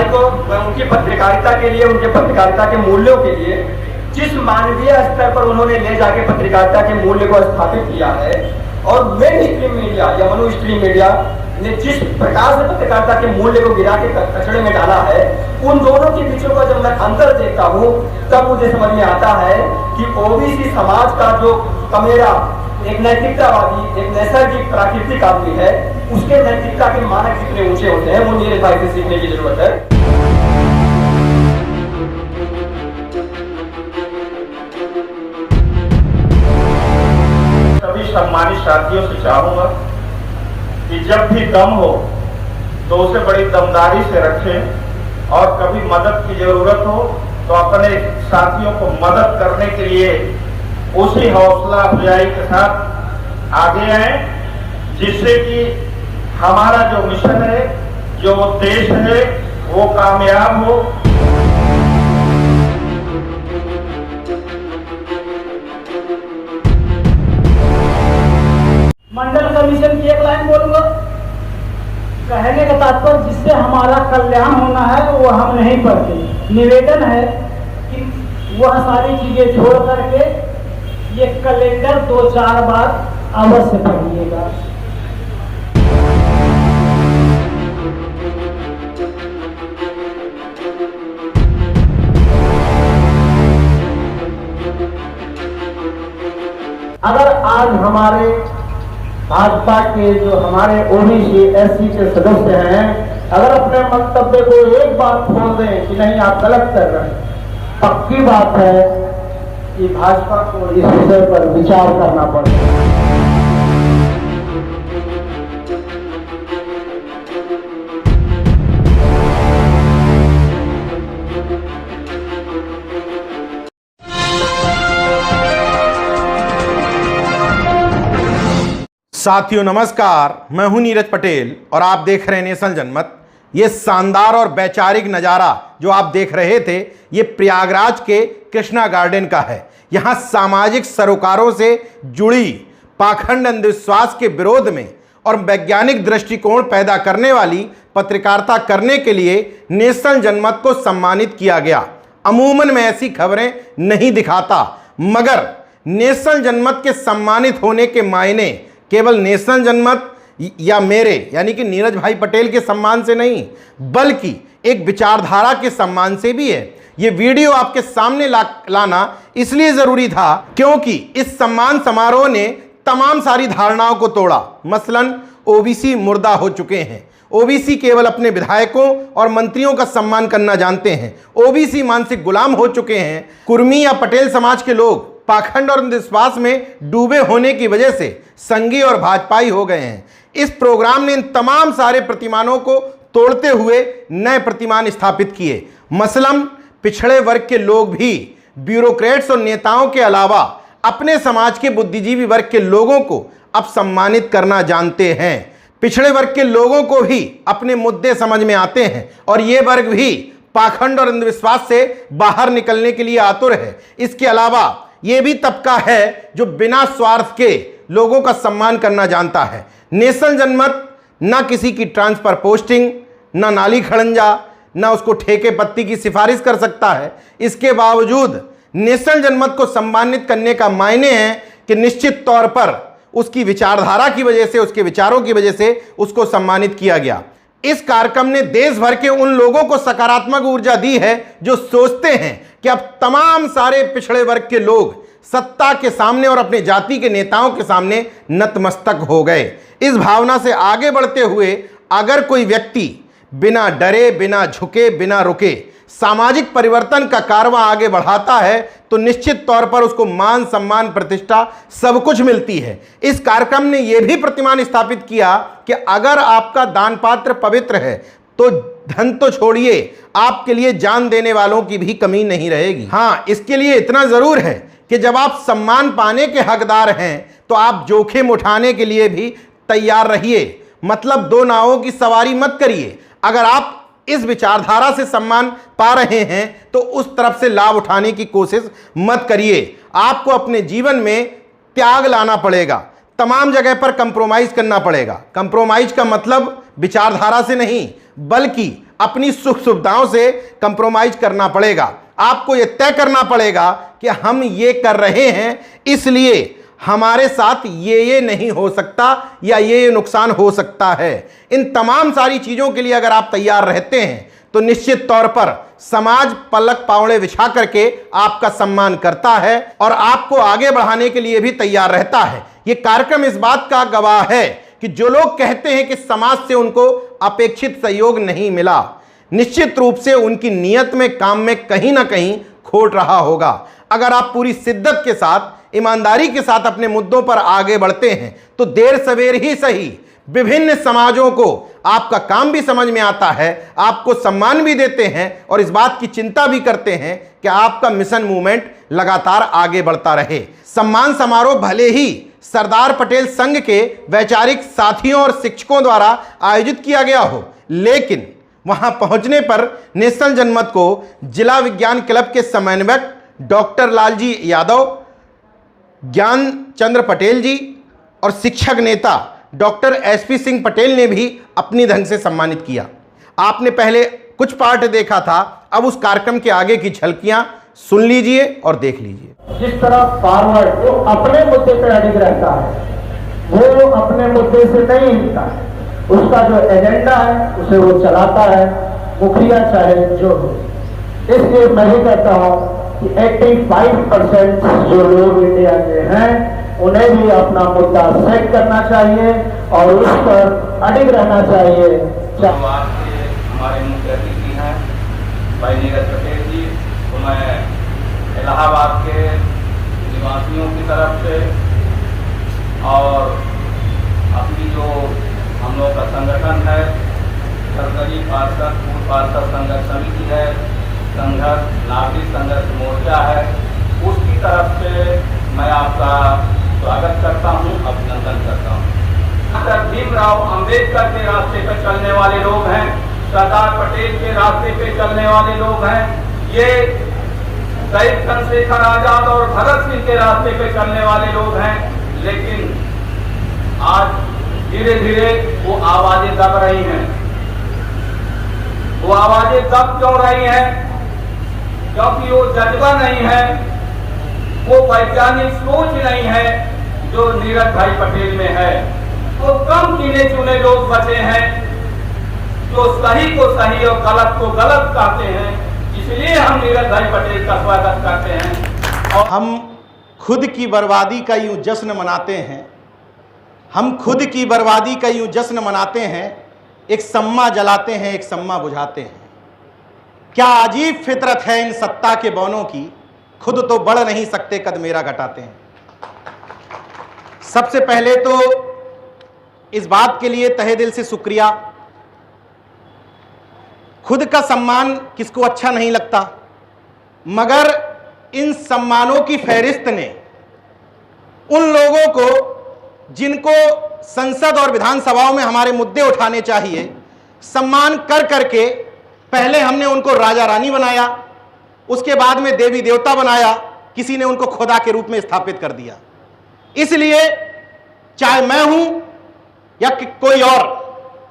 भाई को उनकी पत्रकारिता के लिए, उनके पत्रकारिता के मूल्यों के लिए, जिस मानवीय स्तर पर उन्होंने ले जाके पत्रकारिता के मूल्य को स्थापित किया है, और मेन स्ट्रीम मीडिया या मनु स्ट्रीम मीडिया ने जिस प्रकार से पत्रकारिता के मूल्य को गिरा के कचड़े में डाला है, उन दोनों के बीचों का जब मैं अंतर देखता हूँ तब मुझे समझ में आता है कि ओबीसी समाज का जो कमेरा एक नैतिकतावादी, एक नैसर्गिक प्राकृतिक आदमी है, उसके नैतिकता के मानक कितने ऊंचे होते हैं, वो नीरज भाई से सीखने की जरूरत है। सभी सम्मानित साथियों से चाहूंगा कि जब भी दम हो तो उसे बड़ी दमदारी से रखें, और कभी मदद की जरूरत हो तो अपने साथियों को मदद करने के लिए उसी हौसला अफजाई के साथ आगे आए, जिससे कि हमारा जो मिशन है, जो उद्देश्य है, वो कामयाब हो। मंडल कमीशन की एक लाइन बोलूंगा, कहने का तात्पर्य जिससे हमारा कल्याण होना है वो हम नहीं पढ़ते। निवेदन है कि वह सारी चीजें छोड़ करके ये कैलेंडर 2-4 बार अवश्य पढ़िएगा। अगर आज हमारे भाजपा के जो हमारे ओबीसी एससी के सदस्य हैं, अगर अपने मंतव्य को एक बात खोल दें कि नहीं आप गलत कर रहे हैं, पक्की बात है कि भाजपा को इस विषय पर विचार करना पड़ेगा। साथियों नमस्कार, मैं हूं नीरज पटेल और आप देख रहे हैं नेशनल जनमत। ये शानदार और वैचारिक नज़ारा जो आप देख रहे थे, ये प्रयागराज के कृष्णा गार्डन का है। यहाँ सामाजिक सरोकारों से जुड़ी पाखंड अंधविश्वास के विरोध में और वैज्ञानिक दृष्टिकोण पैदा करने वाली पत्रकारिता करने के लिए नेशनल जनमत को सम्मानित किया गया। अमूमन मैं ऐसी खबरें नहीं दिखाता, मगर नेशनल जनमत के सम्मानित होने के मायने केवल नेशनल जनमत या मेरे यानी कि नीरज भाई पटेल के सम्मान से नहीं, बल्कि एक विचारधारा के सम्मान से भी है। ये वीडियो आपके सामने लाना इसलिए ज़रूरी था क्योंकि इस सम्मान समारोह ने तमाम सारी धारणाओं को तोड़ा। मसलन ओबीसी मुर्दा हो चुके हैं, ओबीसी केवल अपने विधायकों और मंत्रियों का सम्मान करना जानते हैं, ओबीसी मानसिक गुलाम हो चुके हैं। कुर्मी या पटेल समाज के लोग पाखंड और अंधविश्वास में डूबे होने की वजह से संघी और भाजपाई हो गए हैं। इस प्रोग्राम ने इन तमाम सारे प्रतिमानों को तोड़ते हुए नए प्रतिमान स्थापित किए। मसलन पिछड़े वर्ग के लोग भी ब्यूरोक्रेट्स और नेताओं के अलावा अपने समाज के बुद्धिजीवी वर्ग के लोगों को अब सम्मानित करना जानते हैं। पिछड़े वर्ग के लोगों को भी अपने मुद्दे समझ में आते हैं और ये वर्ग भी पाखंड और अंधविश्वास से बाहर निकलने के लिए आतुर है। इसके अलावा ये भी तबका है जो बिना स्वार्थ के लोगों का सम्मान करना जानता है। नेशनल जनमत ना किसी की ट्रांसफर पोस्टिंग, ना नाली खड़ंजा, ना उसको ठेके पत्ती की सिफारिश कर सकता है। इसके बावजूद नेशनल जनमत को सम्मानित करने का मायने है कि निश्चित तौर पर उसकी विचारधारा की वजह से, उसके विचारों की वजह से उसको सम्मानित किया गया। इस कार्यक्रम ने देश भर के उन लोगों को सकारात्मक ऊर्जा दी है जो सोचते हैं कि अब तमाम सारे पिछड़े वर्ग के लोग सत्ता के सामने और अपने जाति के नेताओं के सामने नतमस्तक हो गए। इस भावना से आगे बढ़ते हुए अगर कोई व्यक्ति बिना डरे, बिना झुके, बिना रुके सामाजिक परिवर्तन का कारवां आगे बढ़ाता है तो निश्चित तौर पर उसको मान, सम्मान, प्रतिष्ठा सब कुछ मिलती है। इस कार्यक्रम ने यह भी प्रतिमान स्थापित किया कि अगर आपका दान पात्र पवित्र है तो धन तो छोड़िए, आपके लिए जान देने वालों की भी कमी नहीं रहेगी। हाँ, इसके लिए इतना जरूर है कि जब आप सम्मान पाने के हकदार हैं तो आप जोखिम उठाने के लिए भी तैयार रहिए। मतलब दो नावों की सवारी मत करिए। अगर आप इस विचारधारा से सम्मान पा रहे हैं तो उस तरफ से लाभ उठाने की कोशिश मत करिए। आपको अपने जीवन में त्याग लाना पड़ेगा, तमाम जगह पर कंप्रोमाइज करना पड़ेगा। कंप्रोमाइज का मतलब विचारधारा से नहीं, बल्कि अपनी सुख सुविधाओं से कंप्रोमाइज करना पड़ेगा। आपको यह तय करना पड़ेगा कि हम ये कर रहे हैं, इसलिए हमारे साथ ये नहीं हो सकता या ये नुकसान हो सकता है। इन तमाम सारी चीज़ों के लिए अगर आप तैयार रहते हैं तो निश्चित तौर पर समाज पलक पावड़े बिछा करके आपका सम्मान करता है और आपको आगे बढ़ाने के लिए भी तैयार रहता है। ये कार्यक्रम इस बात का गवाह है कि जो लोग कहते हैं कि समाज से उनको अपेक्षित सहयोग नहीं मिला, निश्चित रूप से उनकी नीयत में, काम में कहीं ना कहीं खोट रहा होगा। अगर आप पूरी शिद्दत के साथ, ईमानदारी के साथ अपने मुद्दों पर आगे बढ़ते हैं तो देर सवेर ही सही विभिन्न समाजों को आपका काम भी समझ में आता है, आपको सम्मान भी देते हैं और इस बात की चिंता भी करते हैं कि आपका मिशन मूवमेंट लगातार आगे बढ़ता रहे। सम्मान समारोह भले ही सरदार पटेल संघ के वैचारिक साथियों और शिक्षकों द्वारा आयोजित किया गया हो, लेकिन वहां पहुंचने पर नेशनल जनमत को जिला विज्ञान क्लब के समन्वयक डॉक्टर लालजी यादव, ज्ञान चंद्र पटेल जी और शिक्षक नेता डॉक्टर एसपी सिंह पटेल ने भी अपनी ढंग से सम्मानित किया। आपने पहले कुछ पार्ट देखा था, अब उस कार्यक्रम के आगे की झलकियां सुन लीजिए और देख लीजिए। जिस तरह फॉरवर्ड वो अपने मुद्दे पे अडिग रहता है, वो अपने मुद्दे से नहीं हिलता है, उसका जो एजेंडा है उसे वो चलाता है, मुखिया चाहे जो हो। इसलिए मैं भी कहता हूँ कि 85% जो लोग इंडिया के हैं उन्हें भी अपना मुद्दा सेट करना चाहिए और उस पर अडिग रहना चाहिए। हमारे मुख्य अतिथि हैं भाई नीरज पटेल जी, तो मैं इलाहाबाद के निवासियों की तरफ से और अपनी जो हम लोग का संगठन है सरकारी पार्षद पूर्व पार्षद संघर्ष समिति है, संघर्ष नागरिक संघर्ष मोर्चा है, उसकी तरफ से मैं आपका स्वागत करता हूं, अभिनंदन करता हूं। डॉक्टर भीमराव अंबेडकर के रास्ते पर चलने वाले लोग हैं, सरदार पटेल के रास्ते पे चलने वाले लोग हैं, ये शहीद चंद्रशेखर आजाद और भगत सिंह के रास्ते पे चलने वाले लोग हैं, लेकिन आज धीरे धीरे वो आवाजें दब रही हैं। वो आवाजें दब क्यों रही हैं? क्योंकि वो जज्बा नहीं है, वो वैज्ञानिक सोच नहीं है जो नीरज भाई पटेल में है। वो कम गिने चुने लोग बचे हैं जो सही को सही और गलत को गलत कहते हैं, इसलिए हम नीरज भाई पटेल का स्वागत करते हैं। और हम खुद की बर्बादी का यूं जश्न मनाते हैं, हम खुद की बर्बादी का यूं जश्न मनाते हैं, एक सम्मा जलाते हैं, एक सम्मा बुझाते हैं। क्या अजीब फितरत है इन सत्ता के बौनों की, खुद तो बढ़ नहीं सकते कद मेरा घटाते हैं। सबसे पहले तो इस बात के लिए तहे दिल से शुक्रिया। खुद का सम्मान किसको अच्छा नहीं लगता, मगर इन सम्मानों की फहरिस्त ने उन लोगों को जिनको संसद और विधानसभाओं में हमारे मुद्दे उठाने चाहिए, सम्मान कर करके पहले हमने उनको राजा रानी बनाया, उसके बाद में देवी देवता बनाया, किसी ने उनको खुदा के रूप में स्थापित कर दिया। इसलिए चाहे मैं हूं या कोई और,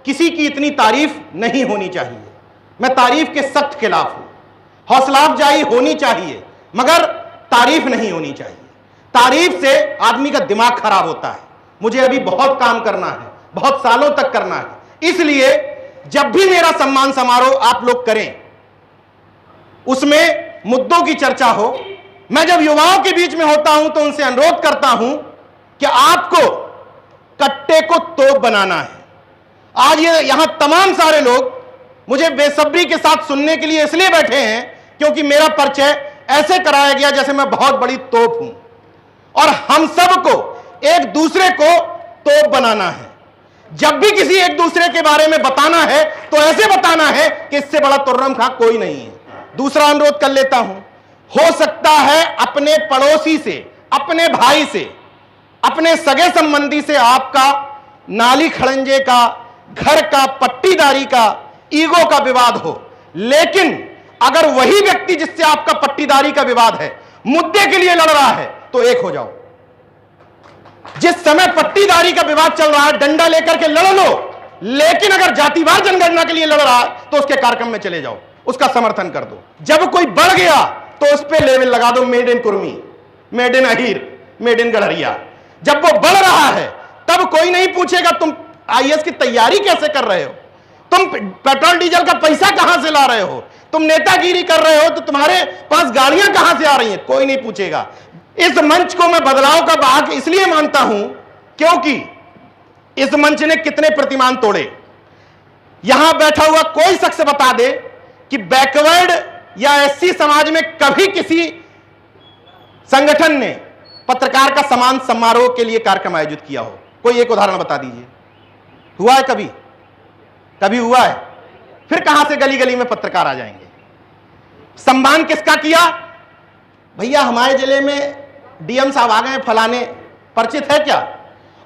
किसी की इतनी तारीफ नहीं होनी चाहिए। मैं तारीफ के सख्त खिलाफ हूं। हौसला अफजाई होनी चाहिए मगर तारीफ नहीं होनी चाहिए। तारीफ से आदमी का दिमाग खराब होता है। मुझे अभी बहुत काम करना है, बहुत सालों तक करना है, इसलिए जब भी मेरा सम्मान समारोह आप लोग करें उसमें मुद्दों की चर्चा हो। मैं जब युवाओं के बीच में होता हूं तो उनसे अनुरोध करता हूं कि आपको कट्टे को तोप बनाना है। आज ये यहां तमाम सारे लोग मुझे बेसब्री के साथ सुनने के लिए इसलिए बैठे हैं क्योंकि मेरा परिचय ऐसे कराया गया जैसे मैं बहुत बड़ी तोप हूं, और हम सबको एक दूसरे को तोप बनाना है। जब भी किसी एक दूसरे के बारे में बताना है तो ऐसे बताना है कि इससे बड़ा तुर्रम खां कोई नहीं है। दूसरा अनुरोध कर लेता हूं, हो सकता है अपने पड़ोसी से, अपने भाई से, अपने सगे संबंधी से आपका नाली खड़ंजे का, घर का, पट्टीदारी का, ईगो का विवाद हो, लेकिन अगर वही व्यक्ति जिससे आपका पट्टीदारी का विवाद है मुद्दे के लिए लड़ रहा है तो एक हो जाओ। जिस समय पट्टीदारी का विवाद चल रहा है डंडा लेकर के लड़ लो, लेकिन अगर जातिवार जनगणना के लिए लड़ रहा है तो उसके कार्यक्रम में चले जाओ, उसका समर्थन कर दो। जब कोई बढ़ गया तो उस पर लेवल लगा दो, made in Kurmi, made in Ahir, made in Gadariya. जब वो बढ़ रहा है तब कोई नहीं पूछेगा तुम आईएएस की तैयारी कैसे कर रहे हो, तुम पेट्रोल डीजल का पैसा कहां से ला रहे हो, तुम नेतागिरी कर रहे हो तो तुम्हारे पास गाड़ियां कहां से आ रही हैं, कोई नहीं पूछेगा। इस मंच को मैं बदलाव का वाहक इसलिए मानता हूं क्योंकि इस मंच ने कितने प्रतिमान तोड़े। यहां बैठा हुआ कोई शख्स बता दे कि बैकवर्ड या एससी समाज में कभी किसी संगठन ने पत्रकार का सम्मान समारोह के लिए कार्यक्रम आयोजित किया हो, कोई एक उदाहरण बता दीजिए। हुआ है कभी? कभी हुआ है? फिर कहां से गली गली में पत्रकार आ जाएंगे? सम्मान किसका किया? भैया हमारे जिले में डीएम साहब आ गए फलाने, परिचित है क्या?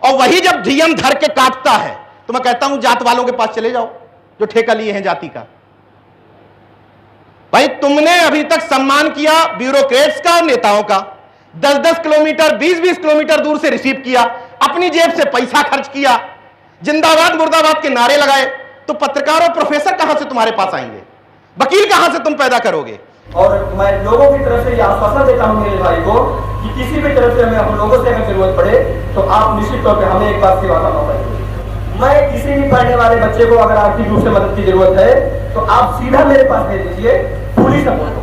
और वही जब डीएम धर के काटता है तो मैं कहता हूं जात वालों के पास चले जाओ जो ठेका लिए हैं जाति का। भाई तुमने अभी तक सम्मान किया ब्यूरोक्रेट्स का और नेताओं का, 10-10 किलोमीटर 20-20 किलोमीटर दूर से रिसीव किया, अपनी जेब से पैसा खर्च किया, जिंदाबाद मुर्दाबाद के नारे लगाए, तो पत्रकार और प्रोफेसर कहां से तुम्हारे पास आएंगे? वकील कहां से तुम पैदा करोगे? और मैं लोगों की तरफ से यह आश्वासन देता हूं मेरे भाई को कि किसी भी तरफ से हमें हम लोगों से अगर जरूरत पड़े तो आप निश्चित तौर पे हमें एक बात सेवा का मौका दीजिए। मैं किसी भी पढ़ने वाले बच्चे को अगर आर्थिक रूप से मदद की जरूरत है तो आप सीधा मेरे पास भेज दीजिए, पूरी सपोर्ट।